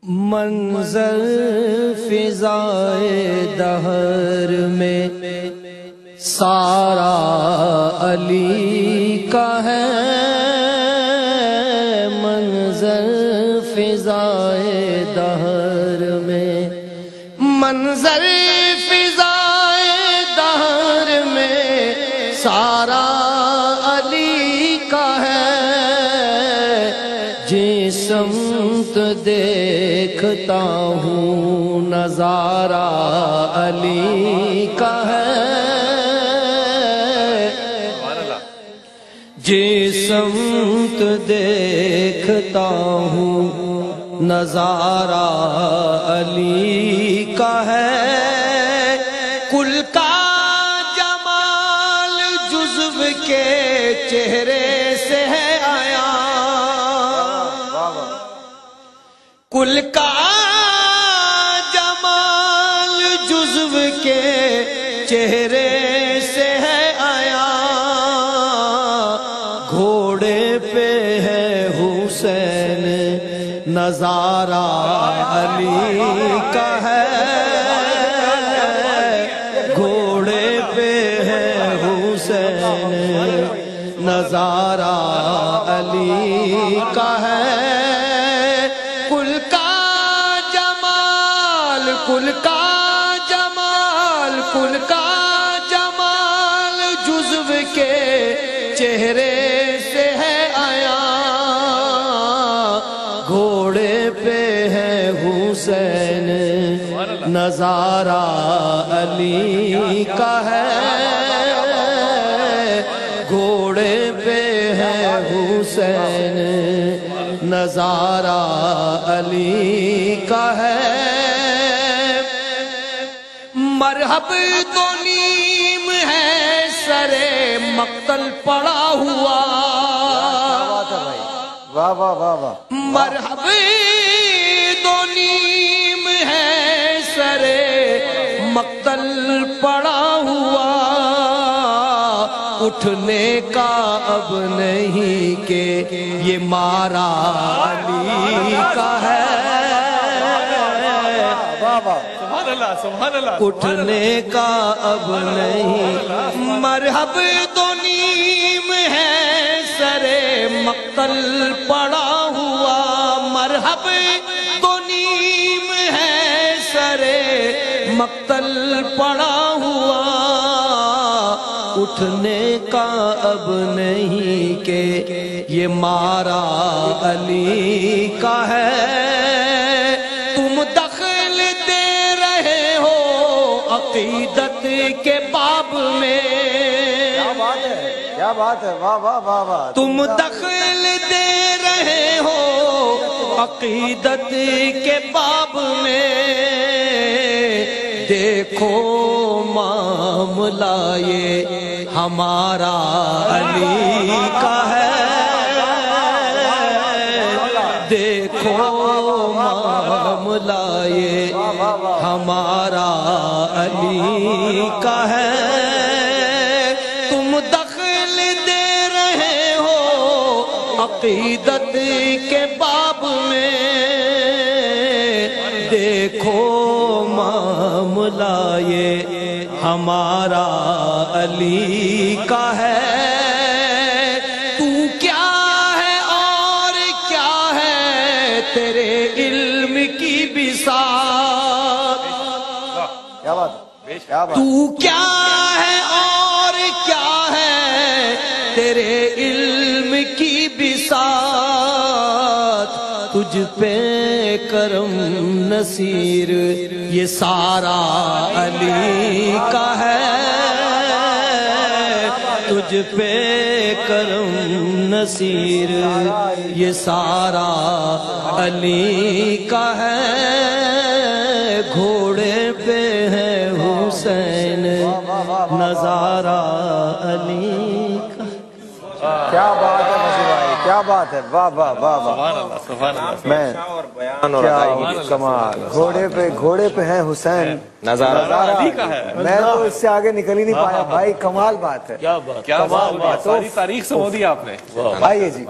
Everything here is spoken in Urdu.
منظر فضائے دہر میں سارا علی کا ہے، منظر فضائے دہر میں، منظر فضائے دہر میں سارا علی کا ہے، جس سمت دیکھتا ہوں نظارہ علی کا ہے، جس سمت دیکھتا ہوں نظارہ علی کا ہے، کل کا جمال جزو کے چہرے سے ہے آیا، کل کا جمال جزو کے چہرے سے ہے آیا، گھوڑے پہ ہے حسین نظارہ علی کا ہے، گھوڑے پہ ہے حسین نظارہ علی کا ہے، کل کا جمال کل کا جمال کل کا جمال جزو کے چہرے سے ہے آیا، گھوڑے پہ ہے حسین نظارہ علی کا ہے، گھوڑے پہ ہے حسین نظارہ علی کا ہے، مرحب تو نیم ہے سرے مقتل پڑا ہوا، واہ واہ واہ واہ، مرحب تو نیم ہے سرے مقتل پڑا ہوا، اٹھنے کا اب نہیں کہ یہ مارا علی کا ہے، اٹھنے کا اب نہیں، مرحب تو نیم ہے سرے مقتل پڑا ہوا، مرحب تو نیم ہے سرے مقتل پڑا ہوا، اٹھنے کا اب نہیں کہ یہ مارا علی کا ہے، تم دخل دے رہے ہو عقیدت کے باب میں، کیا بات ہے، واہ واہ واہ واہ، تم دخل دے رہے ہو عقیدت کے باب میں، دیکھو معاملہ یہ ہمارا علی کا ہے، دیکھو معاملہ یہ ہمارا علی کا ہے، تم دخل دے رہے ہو عقیدت کے باب میں، دیکھو معاملہ یہ ہمارا علی کا ہے، تو کیا ہے اور کیا ہے تیرے علم کی بساط، کیا بات ہے، کیا بات، تو کیا ہے اور کیا ہے تیرے علم کی بساط، تجھ پہ کرم نصیر یہ سارا علی کا ہے، تجھ پہ کرم نصیر یہ سارا علی کا ہے، گھوڑے پہ ہے حسین نظارہ علی کا، کیا بات ہے نصیر بھائی، کیا بات ہے، واہ واہ واہ واہ، میں کیا کمال، گھوڑے پہ ہے حسین نظارہ علی کا ہے، میں تو اس سے آگے نکل ہی نہیں پایا بھائی، کمال بات ہے، کیا بات، ساری تاریخ سمو دی آپ نے، آئیے جی۔